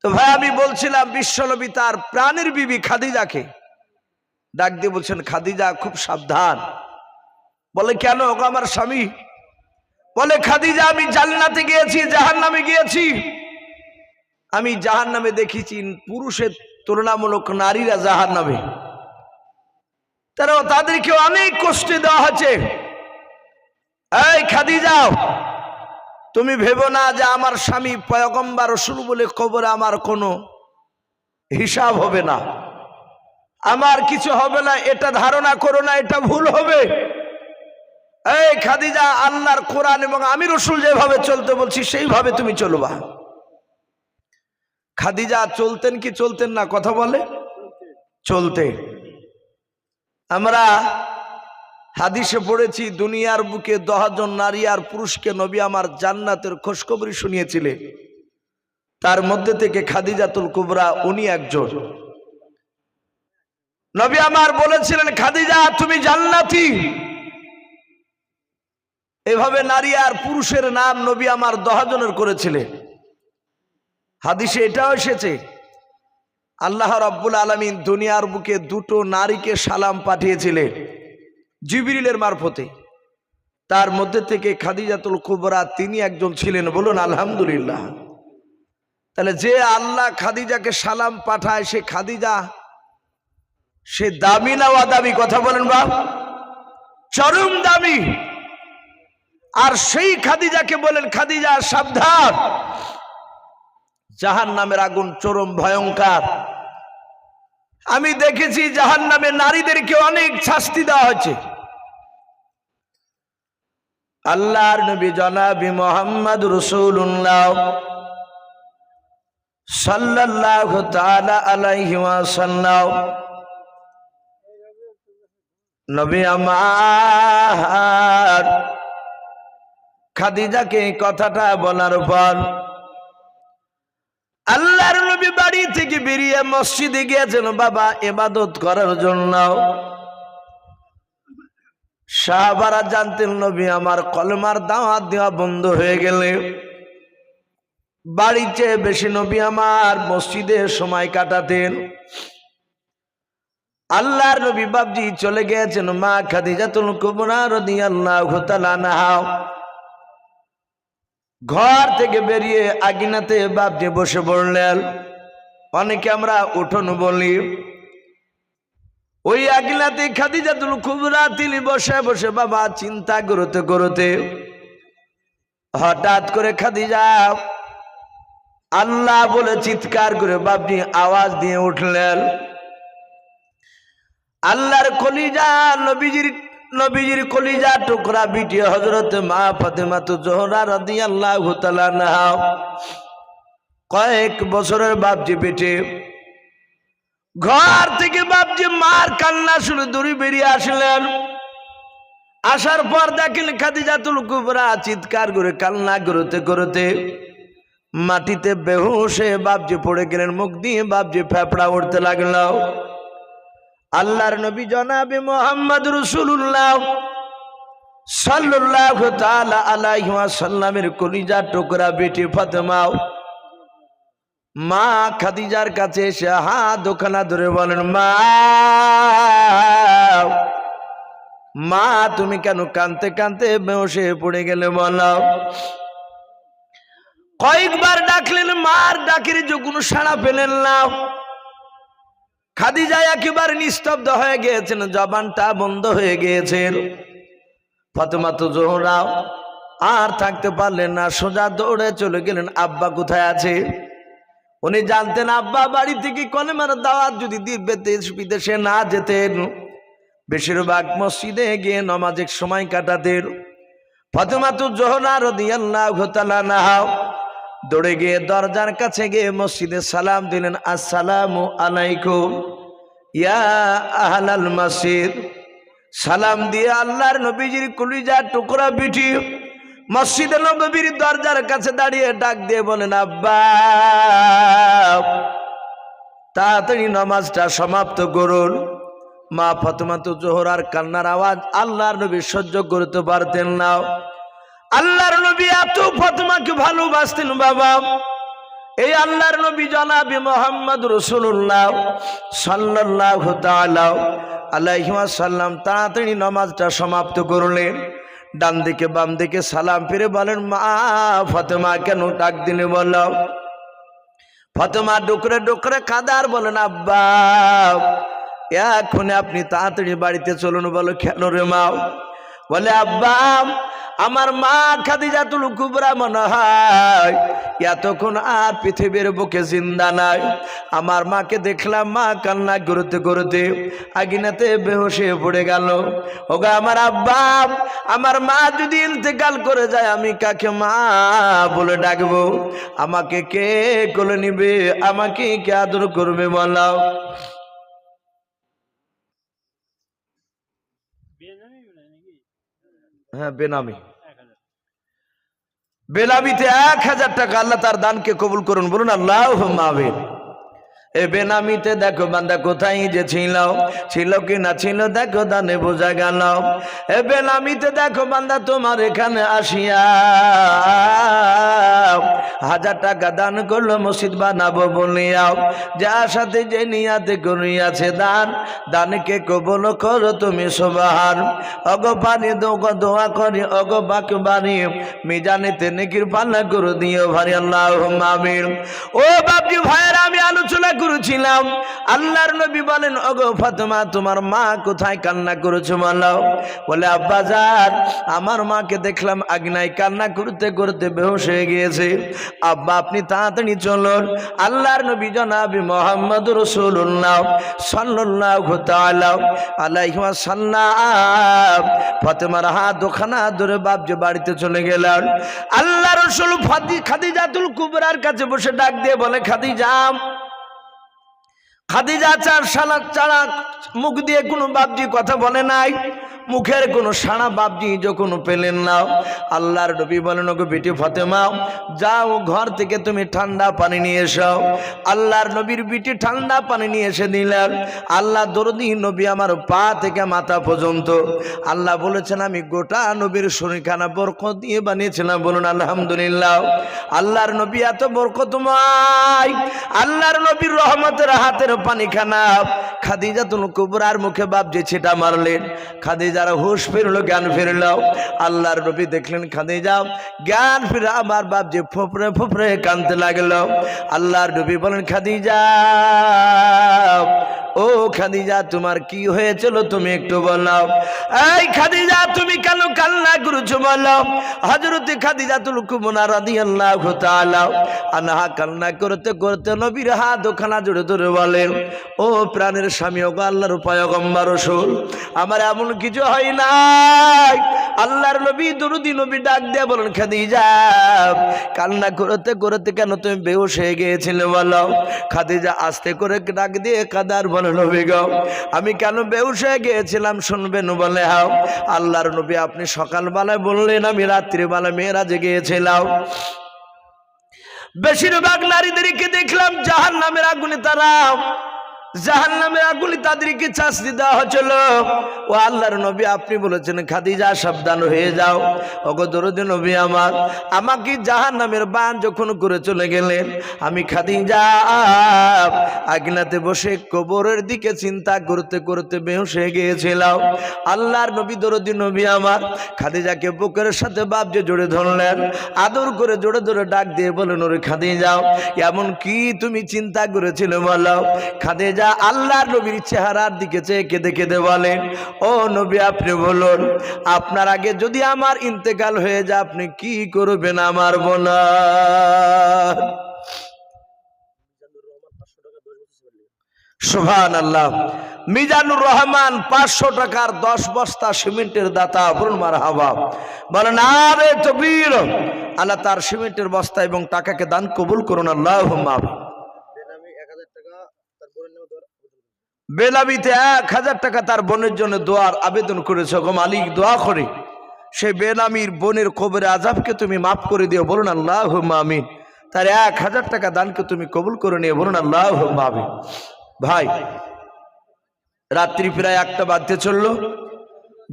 তো ভাই আমি বলছিলাম বিশ্বনবী তার প্রাণের বিবি খাদিজাকে ডাক দিয়ে বলছেন, খাদিজা খুব সাবধান। বলে কেন? ওগো আমার স্বামী। বলে খাদিজা আমি জান্নাতে গিয়েছি, জাহান্নামে গিয়েছি। আমি জাহান্নামে দেখেছি পুরুষের তুলনামূলক নারীরা জাহান্নামে, তাদেরকে অনেক কষ্ট দেওয়া হচ্ছে। এই খাদিজা, তুমি ভেবো না যে আমার স্বামী পয়গম্বর রাসূল বলে কবরে আমার কোনো হিসাব হবে না, আমার কিছু হবে না, এটা ধারণা করো না, এটা ভুল হবে। এই খাদিজা, আল্লাহর কোরআন এবং আমি রাসূল যেভাবে চলতে বলছি সেইভাবে তুমি চলবা। খাদিজা চলতেন কি চলতেন না? কথা বলে চলতে। আমরা হাদিসে পড়েছি দুনিয়ার বুকে 10 জন নারী আর পুরুষকে নবী আমার জান্নাতের খোঁজখবরি শুনিয়েছিলেন, তার মধ্যে থেকে খাদিজাতুল কুবরা উনি একজন। নবী আমার বলেছিলেন, খাদিজা তুমি জান্নাতি। এভাবে নারী আর পুরুষের নাম নবী আমার 10 জনের করেছিলেন। হাদিসে এটাও এসেছে আল্লাহ রাব্বুল আলামিন দুনিয়ার বুকে 2টো নারীকে সালাম পাঠিয়েছিলেন জিবরিলের মারফতে, তার মধ্যে থেকে খাদিজাতুল কুবরা তিনি একজন ছিলেন। বলুন আলহামদুলিল্লাহ। তাহলে যে আল্লাহ খাদিজাকে সালাম পাঠায় সে খাদিজা, সে দামি না ওয়াদামি? কথা বলেন বাপ, চরম দামি। আর সেই খাদিজাকে বলেন, খাদিজা সাবধান, জাহান্নামের আগুন চরম ভয়ঙ্কর। আমি দেখেছি জাহান্নামে নারীদেরকে অনেক শাস্তি দেওয়া হয়েছে। আল্লাহর নবী জনাবি মুহাম্মদ রাসূলুল্লাহ সাল্লাল্লাহু তাআলা আলাইহি ওয়াসাল্লাম নবী আমার খাদিজাকে কথাটা বলার পর আল্লাহর নবী বাড়ি থেকে বেরিয়ে মসজিদে গিয়েছেন বাবা ইবাদত করার জন্য। সাহাবারা জানতেন নবী আমার কলমার দাওয়াত দেওয়া বন্ধ হয়ে গেলে বাড়িতে বেশি নবী আমার মসজিদে সময় কাটাতেন। আল্লাহর নবী বাবজি চলে গিয়েছেন মা খাদিজাতুল কুবরা রাদিয়াল্লাহু তাআলা আনহা। ঘর থেকে বেরিয়ে আঙিনাতে বাবজি বসে পড়লেন। অনেকে আমরা উঠোন বলি, ওই আঙিনাতে খাদিজাতুল কুবরা তিনি বসে বসে বাবা চিন্তা করতে করতে হঠাৎ করে খাদিজা আল্লাহ বলে চিৎকার করে বাবজি আওয়াজ দিয়ে উঠলেন। আল্লাহর কলিজা নবীজির কলিজা টুকরা বিটি হযরত মা ফাতেমা জোহরা রাদিয়াল্লাহু তাআলা আনহা কয়েক বছরের বাবজি বেটে ঘর থেকে বাবজি মার কান্না শুনে দৌড়ে বেরিয়ে আসলেন। আসার পর দেখেন খাদিজাতুল কুবরা চিৎকার করে কান্না করতে করতে মাটিতে বেহুশে বাবজি পড়ে গেলেন। মুখ দিয়ে বাবজি ফেফড়া উঠতে লাগলো। আল্লাহর নবী জনাবে মুহাম্মদ রাসূলুল্লাহ সাল্লাল্লাহু তাআলা আলাইহি ওয়াসাল্লামের কলিজার টুকরা বেটি ফাতেমা মা খাদিজার কাছে এসে হাত দুখানা ধরে বলেন, মা তুমি কেন কাঁদতে কাঁদতে বেহুশে পড়ে গেলে বলো। কয়েকবার ডাকলেন, মার ডাকের যে কোনো সাড়া পেলেন না। খাদিজা একেবারে নিস্তব্ধ হয়ে গিয়েছেন, জবানটা বন্ধ হয়ে গিয়েছেন। ফাতেমা জোহরা আর থাকতে পারলেন না, সোজা দৌড়ে চলে গেলেন আব্বা কোথায় আছে। উনি জানতেন আব্বা বাড়ি থেকে কলেমার দাওয়াত যদি বিদেশে না যেতেন, বেশিরভাগ মসজিদে গিয়ে নামাজের সময় কাটাতেন। ফাতেমা জোহরা রাদিয়াল্লাহু তাআলা আনহা দৌড়ে গিয়ে দরজার কাছে গিয়ে মসজিদে সালাম দিলেন, আসসালামু আলাইকুম ইয়া আহলাল মসজিদ। সালাম দিয়ে আল্লাহর নবীজির কলিজার টুকরা বিটি মসজিদে নববীর দরজার কাছে দাঁড়িয়ে ডাক দিয়ে বলেন, আব্বা তাড়াতাড়ি নামাজটা সমাপ্ত করুন। মা ফাতেমা জোহরার কান্নার আওয়াজ আল্লাহর নবী সহ্য করতে পারতেন না। আল্লাহর নবী এত ফাতেমাকে ভালোবাসতেন বাবা, এই আল্লাহর নবী জনাবে মুহাম্মদ রাসূলুল্লাহ সাল্লাল্লাহু তাআলা আলাইহি ওয়াসাল্লাম তাড়াতাড়ি নামাজটা সমাপ্ত করলেন। ডান দিকে বাম দিকে সালাম ফিরে বলেন, মা ফাতেমা কেন ডাক দিলে বলো? ফাতেমা ডুকরে ডুকরে কাদার বলেন, আব্বা এখন আপনি তাড়াতাড়ি বাড়িতে চলুন। বলো কেন রে মা? বলে, আব্বা আমার মা খাদিজাতুল কুবরা মনে হয় এতক্ষণ আর পৃথিবীর বুকে জিন্দা নাই। আমার মাকে দেখলাম মা কান্না করতে করতে আগুনেতে বেহুশ হয়ে পড়ে গেল। ওগো আমার আব্বা, আমার মা যদি ইন্তেকাল করে যায় আমি কাকে মা বলে ডাকবো? আমাকে কে কোলে নিবে? আমাকে কে আদর করবে বলো? হ্যাঁ, বেনামি। বেনামিতে 1000 টাকা আল্লাহ তার দানকে কবুল করুন, বলুন আল্লাহুম্মা আমিন। এ বেনামিতে দেখো বান্দা কোথায় যে ছিল কি না ছিল দেখো দানে বোঝা গেল। এ বেনামিতে দেখো বান্দা তোমার এখানে আসিয়া 1000 টাকা দান করলো মসজিদ বানাবো বলিয়া, যার সাথে যে নিয়াতে করিয়াছে দান, দানকে কবুল করো তুমি সুবহান। অগো পানি দোয়া করি অগো বাক বাড়ি মিজানেতে নেকির পাল্লা করে দিও ভারি, আল্লাহুম্মা আমিন। ও বাপজি ভাইয়েরা, আমি আলোচনা করেছিলাম আল্লাহর নবী বলেন, ওগো ফাতেমা তোমার মা কোথায় কান্না করেছো বলো? বলে, আব্বা জান আমার মাকে দেখলাম আগুনায় কান্না করতে করতে বেহুশ হয়ে গিয়েছে। আব্বা আপনি তাড়াতাড়ি চলুন। আল্লাহর নবী জনাবে মুহাম্মদ রাসূলুল্লাহ সাল্লাল্লাহু তাআলা আলাইহি ওয়াসাল্লাম ফাতেমার হাত দুখানা ধরে বাপজি বাড়িতে চলে গেলেন। আল্লাহ রাসূল খাদিজাতুল কুবরার কাছে বসে ডাক দিয়ে বলে, খাদিজা। খাদিজা ছাড়া মুখ দিয়ে কোনো বাপজি কথা বলে নাই, মুখের কোনো সাড়া বাপজি যখন পেলেন না। আল্লাহর নবী বলেন, ওগো বেটি ফাতেমা যাও ঘর থেকে তুমি ঠান্ডা পানি নিয়ে এসো। আল্লাহর নবীর বেটি ঠান্ডা পানি নিয়ে এসে দিলেন। আল্লাহ দরদি নবী আমার পা থেকে মাথা পর্যন্ত আল্লাহ বলেছেন আমি গোটা নবীর শরীরখানা বরকত দিয়ে বানিয়েছিলাম, বলুন আলহামদুলিল্লাহ। আল্লাহর নবী এত বরকতময়, আল্লাহর নবীর রহমতের হাতের পানিখানা খাদিজাতুল কুবরার মুখে বাপজি ছিটা মারলেন। খাদিজার হুশ ফিরলো, জ্ঞান ফিরলো। আল্লাহর নবী দেখলেন খাদিজা জ্ঞান ফিরে আমার বাপজি ফুফরে ফুফরে কাঁদতে লাগলো। আল্লাহর নবী বলেন, খাদিজা ও খাদিজা তোমার কি হয়েছিল তুমি একটু বলো। এই খাদিজা তুমি কেন কান্না করেছো বলো? হযরত খাদিজাতুল কুবরা রাদিয়াল্লাহু তাআলা আনহা কান্না করতে করতে নবীর হাত ওখানা জুড়ে ধরে বলেন, ও প্রাণের স্বামী, ও আল্লাহর পয়গম্বর রাসূল, আমার এমন কিছু হয় নাই। আল্লাহর নবী দরুদি নবী ডাক দিয়ে বলেন, খাদিজা কান্না করতে করতে কেন তুমি বেহুশ হয়ে গিয়েছিলে বলো? খাদিজা আস্তে করে ডাক দিয়ে কাদার বলে, নবী গো আমি কেন বেহুশ হয়ে গিয়েছিলাম শুনবেন? বলে, হাও। আল্লাহর নবী আপনি সকালবেলায় বললেন আমি রাত্রিবেলা মেরাজে গিয়েছিলাম। বেশিরভাগ নারীদেরকে দেখলাম জাহান্নামের আগুনে তারা জাহান্নামের আগুনে তাদেরকে শাস্তি দেওয়া হচ্ছিল। ও আল্লাহর নবী আপনি বলেছেন খাদিজা সাবধান হয়ে যাও। ওগো দরদি নবী আমার, আমাকে জাহান্নামের বান যখন করে চলে গেলেন আমি খাদিজা আগুনেতে বসে কবরের দিকে চিন্তা করতে করতে বেহুশ হয়ে গিয়েছিলাম। আল্লাহর নবী দরদি নবী আমার খাদিজাকে বুকের সাথে বাপজি জড়ে ধরলেন, আদর করে জোরে জোরে ডাক দিয়ে বলেন, ওরে খাদিজা এমন কি তুমি চিন্তা করেছিলে বলো? খাদিজা আল্লাহর নবীর চেহারার দিকে চেয়ে কেঁদে কেঁদে বলেন, ও নবী আপনি বলুন আপনার আগে যদি আমার ইন্তেকাল হয়ে যায় আপনি কি করবেন আমার বোনা? সুবহানাল্লাহ। মিজানুর রহমান 500 টাকার 10 বস্তা সিমেন্টের দাতা, বলুন মারহাবা। বলেন আরে তাকবীর। আল্লাহ তার সিমেন্টের বস্তা এবং টাকাকে দান কবুল করুন, আল্লাহুম্মা আমিন। বেনামিতে 1000 টাকা তার বোনের জন্য দোয়ার আবেদন করেছে। গো মালিক দোয়া করে সেই বেনামির বোনের কবরে আযাবকে তুমি মাফ করে দিও, বলুন আল্লাহুম্মা আমিন। তার 1000 টাকা দানকে তুমি কবুল করে নিও, বলুন আল্লাহুম্মা আমিন। ভাই রাত্রি প্রায় 1টা বাজতে চললো।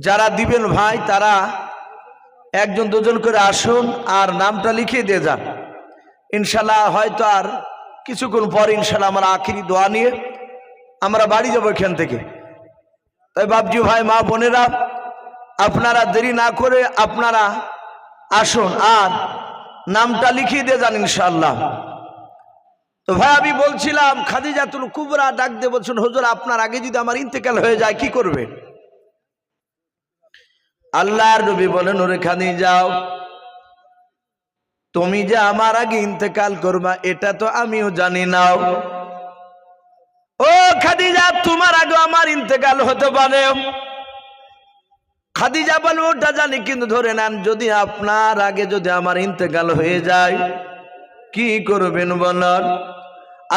যারা দিবেন ভাই তারা একজন দুজন করে আসুন আর নামটা লিখিয়ে দিয়ে যান। ইনশাল্লাহ হয়তো আর কিছুক্ষণ পর ইনশাল্লাহ আমরা আখিরি দোয়া নিয়ে আমরা বাড়ি যাবো এখান থেকে। তাই বাপজি ভাই মা বোনেরা আপনারা দেরি না করে আপনারা আসুন আর নামটা লিখিয়ে দিয়ে যান ইনশাআল্লাহ। তো ভাই আমি বলছিলাম খাদিজাতুল কুবরা ডাক দিয়ে বলছেন হুজুর আপনার আগে যদি আমার ইন্তেকাল হয়ে যায় কি করবে? আল্লাহর নবী বলেন ওরে খাদিজা তুমি যে আমার আগে ইন্তেকাল করবা এটা তো আমিও জানি না। ও খাদিজা তোমার আগে আমার ইন্তেকাল হতে পারে। খাদিজা বলে ওটা জানি কিন্তু ধরে নেন যদি আপনার আগে যদি আমার ইন্তেকাল হয়ে যায় কি করবেন বলেন?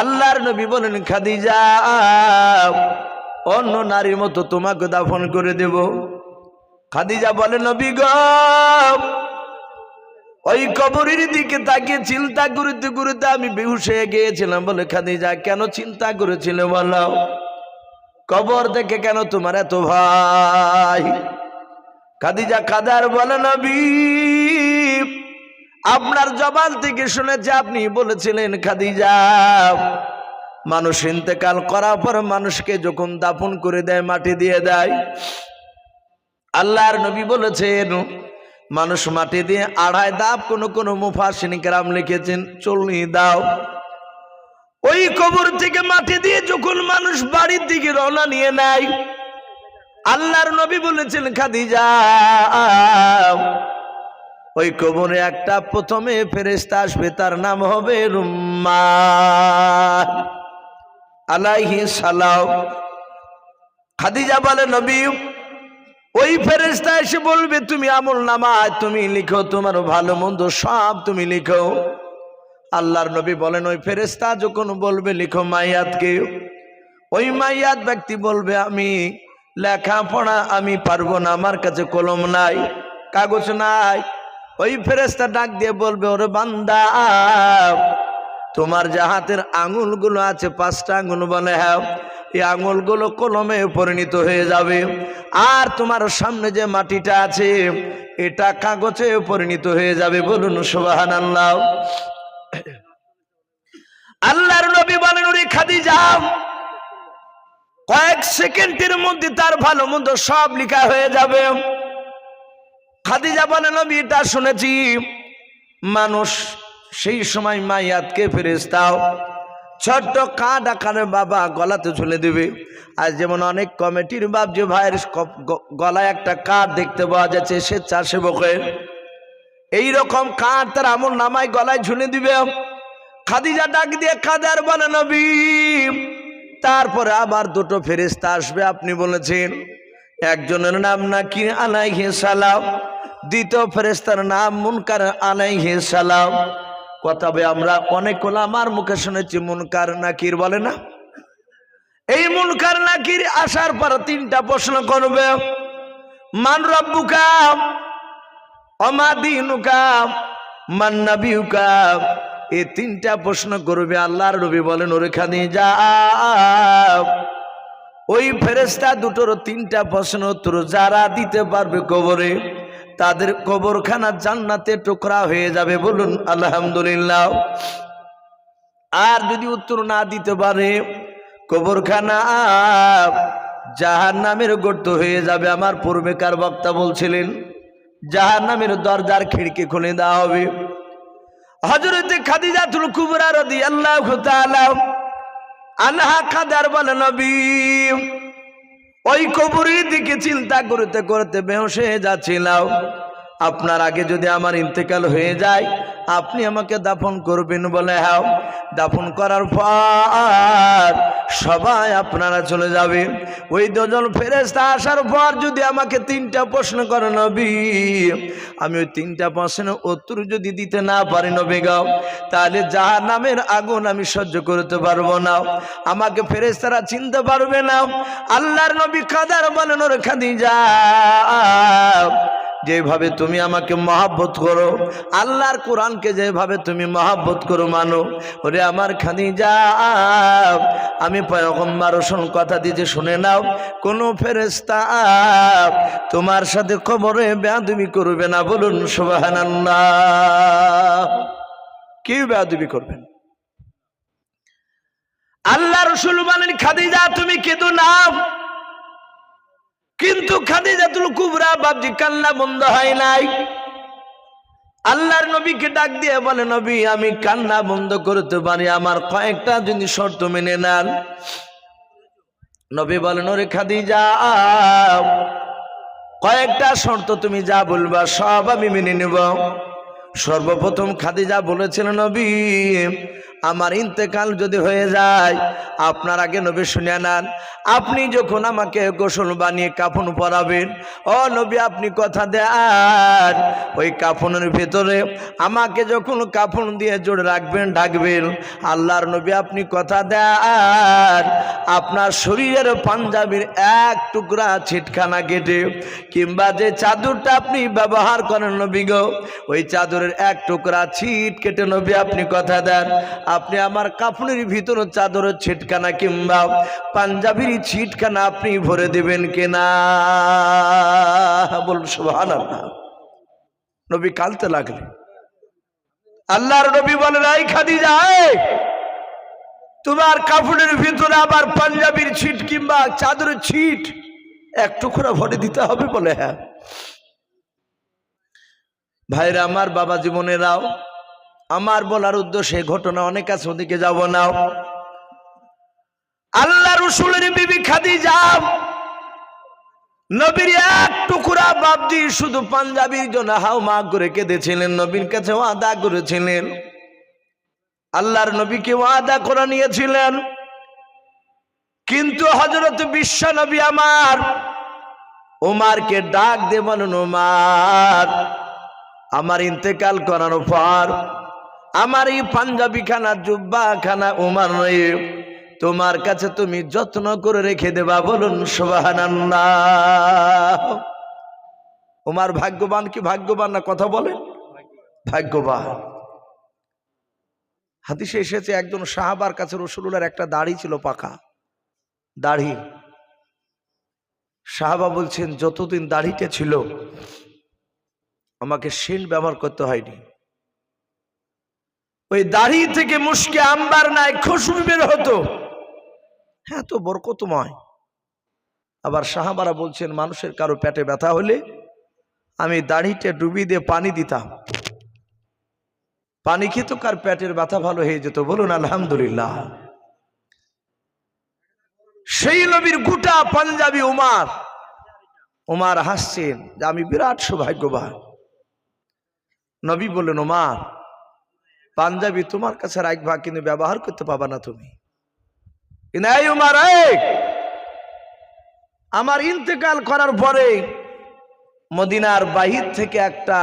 আল্লাহর নবী বলেন খাদিজা অন্য নারীর মতো তোমাকে দাফন করে দেব। খাদিজা বলে নবী গো ওই কবরের দিকে তাকিয়ে চিন্তা করতে করতে আমি বেহুশ হয়ে গিয়েছিলাম। বলে খাদিজা কেন চিন্তা করেছিলে বলো? কবর দেখে কেন তোমার এত ভয়? খাদিজা কাদার বলে নবী আপনার জবান থেকে শুনেছি আপনি বলেছিলেন খাদিজা মানুষ ইন্তেকাল করার পর মানুষকে যখন দাফন করে দেয় মাটি দিয়ে দেয় আল্লাহর নবী বলেছেন মানুষ মাটি দিয়ে আড়াই ধাপ কোন মুফাসসিরিন কেরাম লিখেছেন 40 ধাপ। ওই কবর থেকে মাটি দিয়ে যখন মানুষ বাড়ির দিকে রওনা নিয়ে নেয় আল্লাহর নবী বলেছেন খাদিজা ওই কবরে একটা প্রথমে ফেরেশতা আসবে তার নাম হবে রুম্মান আলাইহিস সালাম। খাদিজা বলে নবী ওই ফেরেশতা এসে বলবে তুমি আমলনামায় তুমি লিখো তোমার ভালো মন্দ সব তুমি লিখো। আল্লাহর নবী বলেন ওই ফেরেশতা যখন বলবে লিখো মাইয়াতকে ওই মাইয়াত ব্যক্তি বলবে আমি লেখাপড়া আমি পারবো না আমার কাছে কলম নাই কাগজ নাই। ওই ফেরেশতা ডাক দিয়ে বলবে ওরে বান্দা তোমার যে হাতের আঙুলগুলো আছে 5টা আঙুল বলে হ্যাঁ এই আঙুলগুলো কলমে পরিণত হয়ে যাবে আর তোমার সামনে যে মাটিটা আছে এটা কাগজে পরিণত হয়ে যাবে। বলুন সুবহানাল্লাহ। আল্লাহর নবী বলেন ওরে খাদিজা কয়েক সেকেন্ডের মধ্যে তার ভালো মন্দ সব লেখা হয়ে যাবে। খাদিজা বলে নবী এটা শুনেছি মানুষ সেই সময় মাইয়াতকে ফেরেশতাও ছোট্ট কাঠ আকারে বাবা গলাতে ঝুলে দেবে। আর যেমন অনেক কমিটির বাপ যে ভাইয়ের গলায় একটা কাঠ দেখতে পাওয়া যাচ্ছে স্বেচ্ছাসেবকের এইরকম কাঠ তার আমল নামায় গলায় ঝুলে দিবে। খাদিজা ডাক দিয়ে কাদার বলে নবী তারপরে আবার 2টো ফেরেশতা আসবে আপনি বলেছেন একজনের নাম নাকির আলাইহিস সালাম দ্বিতীয় ফেরেশতার নাম মুনকার আলাইহিস সালাম। কথা বে আমরা অনেক ওলামার মুখে শুনেছি মুনকার নাকির বলে না। এই মুনকার নাকির আসার পর 3টা প্রশ্ন করবে মান রব্বুকা ওমা দীনুকা মান নাবিয়ুকা এই 3টা প্রশ্ন করবে। আল্লাহর নবী বলেন ওরে খাদিজা ওই ফেরেশতা 2টোর 3টা প্রশ্ন উত্তর যারা দিতে পারবে কবরে তাদের কবরখানা জান্নাতে টুকরা হয়ে যাবে। বলুন আলহামদুলিল্লাহ। আর যদি উত্তর না দিতে পারে কবরখানা জাহান্নামের গর্ত হয়ে যাবে। আমার পূর্বেকার বক্তা বলছিলেন জাহান্নামের দরজার খিড়কি খুলে দেওয়া হবে। হযরতে খাদিজাতুল কুবরা রাদিয়াল্লাহু তাআলা আনহা কাদার বলে নবী ওই কবরের দিকে চিন্তা করতে করতে বেহুশ হয়ে যাচ্ছিলাম আপনার আগে যদি আমার ইন্তেকাল হয়ে যায় আপনি আমাকে দাফন করবেন বলে হ্যাঁ দাফন করার পর সবাই আপনারা চলে যাবে। ওই 2জন ফেরেশতা আসার পর যদি আমাকে 3টা প্রশ্ন করে নবী আমি ওই 3টা প্রশ্নের উত্তর যদি দিতে না পারি নবী গো তাহলে জাহান্নামের আগুন আমি সহ্য করতে পারবো না আমাকে ফেরেশতারা চিনতে পারবে না। আল্লাহর নবী কাদার বলেন ওরে খাদিজা যেভাবে তুমি আমাকে মহব্বত করো আল্লাহর কোরআনকে যেভাবে তুমি মহব্বত করো মানো ওরে আমার খাদিজা আমি পয়গম্বর রাসূল কথা দিয়েছি শুনে নাও কোন ফেরেশতা তোমার সাথে কবরে বেয়াদবি করবে না। বলুন সুবহানাল্লাহ। কেউ বেয়াদবি করবেন। আল্লাহ রাসূল বলেন, খাদিজা তুমি কেঁদো না। কিন্তু খাদিজাতুল কুবরা বাপজি কান্না বন্ধ হয় নাই। আল্লাহর নবীকে ডাক দিয়ে বলে, নবী আমি কান্না বন্ধ করতে পারি, আমার কয়েকটা যদি শর্ত মেনে নেন। নবী বলেন, ওরে খাদিজা কয়েকটা শর্ত তুমি যা বলবা সব আমি মেনে নেব। সর্বপ্রথম খাদিজা বলেছিলেন, নবী আমার ইন্তেকাল যদি হয়ে যায়, আপনার আগে নবী শুনে নেন, আপনি যখন আমাকে গোসল বানিয়ে কাফন পরাবেন, ও নবী আপনি কথা দেন ওই কাফনের ভিতরে আমাকে যখন কাফন দিয়ে জোড়ে রাখবেন ঢাকবেন, আল্লাহর নবী আপনি কথা দেন আপনার শরীরের পাঞ্জাবির এক টুকরা ছিটখানা কেটে কিংবা যে চাদরটা আপনি ব্যবহার করেন নবী গো, ওই চাদরের এক টুকরা ছিট কেটে নবী আপনি কথা দেন আপনি আমার কাফনের ভিতরে চাদরের ছিটখানা কিংবা পাঞ্জাবির ছিটখানা আপনি ভরে দেবেন কিনা? বল সুবহানাল্লাহ। নবী কাঁদতে লাগলেন। আল্লাহর নবী বলেন, এই খাদিজা তোমার কাফনের ভিতরে আবার পাঞ্জাবির ছিট কিংবা চাদরের ছিট এক টুকরা ভরে দিতে হবে? বলে হ্যাঁ। ভাইরা আমার, বাবা জীবনেরাও, আমার বলার উদ্দেশ্যে ঘটনা অনেক আছে, ওদিকে যাব না। আল্লাহ রাসূলের বিবি খাদিজা নবীর এক টুকরা বাবজি শুধু পাঞ্জাবির জন্য হাউমা করে কেঁদেছিলেন, নবীর কাছে ওয়াদা করেছিলেন, আল্লাহর নবীকে ওয়াদা করে নিয়েছিলেন। কিন্তু হযরত বিশ্ব নবী আমার ওমরকে ডাক দিয়ে বলেন, ওমর আমার ইন্তেকাল করানোর পর আমার এই পাঞ্জাবি খানা জুব্বা খানা ওমর নয়, তোমার কাছে তুমি যত্ন করে রেখে দেবা। বলুন সুবহানাল্লাহ। ওমর ভাগ্যবান কি ভাগ্যবান না? কথা বলেন, ভাগ্যবান। হাদিসে এসেছে একজন সাহাবার কাছে রাসূলুল্লাহর একটা দাড়ি ছিল, পাকা দাড়ি। সাহাবা বলছেন, যতদিন দাড়িটা ছিল আমাকে সেন্ট ব্যবহার করতে হয়নি, ওই দাড়ি থেকে মুশকে আম্বার নাই খুশবু বের হতো। হ্যাঁ, তো বরকতময়। আবার সাহাবারা বলছেন, মানুষের কারো পেটে ব্যথা হলে আমি দাড়িটা ডুবিয়ে দিয়ে পানি দিতাম, পানি খেত, কার পেটের ব্যথা ভালো হয়ে যেত। বলুন আলহামদুলিল্লাহ। সেই নবীর গোটা পাঞ্জাবি ওমর। ওমর হাসছেন যে আমি বিরাট সৌভাগ্যবান। নবী বললেন, ওমর পাঞ্জাবি তোমার কাছে রাখবা, কিন্তু ব্যবহার করতে পাবা না তুমি। কিন্তু এই ওমর, আমার ইন্তেকাল করার পরে মদিনার বাহির থেকে একটা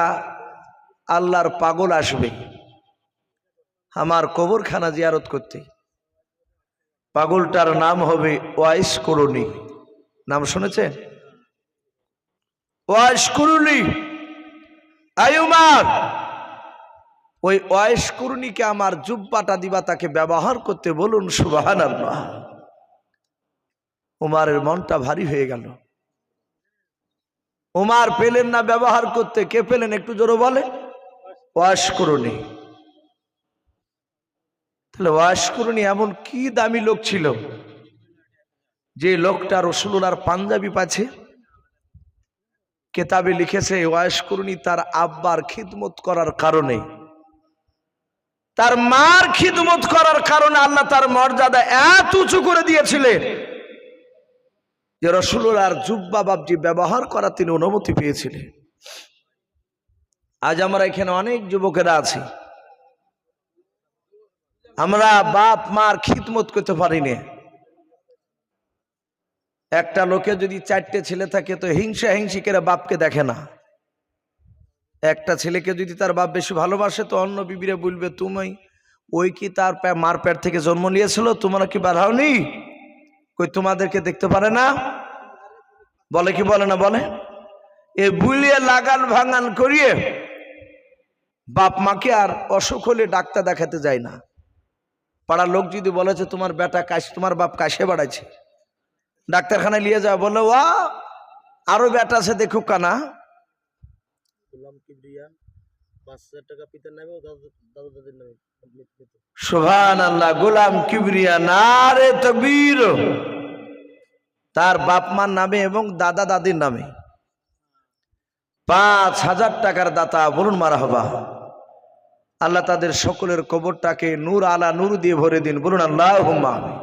আল্লাহর পাগল আসবে আমার কবরখানা জিয়ারত করতে। পাগলটার নাম হবে ওয়াইস করুনি। নাম শুনেছেন? ওয়াইস করুনি। এই ওমর, ওই ওয়াইস করুনিকে আমার জুব্বাটা দিবা, তাকে ব্যবহার করতে। বলুন সুবহানাল্লাহ। ওমরের মনটা ভারী হয়ে গেল। ওমর পেলেন না ব্যবহার করতে। কে পেলেন একটু জোরে বলে? ওয়াইস করুনি। তাহলে ওয়াইস করুনি এমন কি দামি লোক ছিল যে লোকটা রাসূলুল্লাহর পাঞ্জাবি পাচ্ছে? কিতাবে লিখেছে, ওয়াইস করুনি তার আব্বার খিদমত করার কারণে, তার মার খিদমত করার কারণে আল্লাহ তার মর্যাদা এত উঁচু করে দিয়েছিলেন যে রাসূলুল্লাহর জুব্বা বাবজি ব্যবহার করা তিনি অনুমতি পেয়েছিলেন। আজ আমরা এখানে অনেক যুবকেরা আছি, আমরা বাপ মার খিদমত করতে পারি না। একটা লোকে যদি 4টে ছেলে থাকে তো হিংসা হিংসি করে বাপকে দেখে না। একটা ছেলেকে যদি তার বাপ বেশি ভালোবাসে তো অন্য বিবিরে বলবে, তুমি ওই কি তার মার পেট থেকে জন্ম নিয়েছিল, তোমরা কি বাড়াওনি? কই তোমাদেরকে দেখতে পারে না? বলে কি বলে না? বলে। এ বুলিয়ে লাগান ভাঙান করিয়ে বাপ মাকে আর অসুখ হলে ডাক্তার দেখাতে যায় না। পাড়ার লোক যদি বলেছে তোমার বেটা কাশ, তোমার বাপ কাশে বাড়াইছে, ডাক্তারখানায় নিয়ে যাওয়া, বলে ওয়া আরো বেটা আছে দেখুক কানা। সুবহানাল্লাহ। গোলাম কিবরিয়া, নারে তাকবীর। তার বাপ মার নামে এবং দাদা দাদির নামে 5,000 টাকার দাতা, বলুন মারহাবা। আল্লাহ তাদের সকলের কবরটাকে নূর আলা নূর দিয়ে ভরে দিন, বলুন আল্লাহুম্মা আমিন।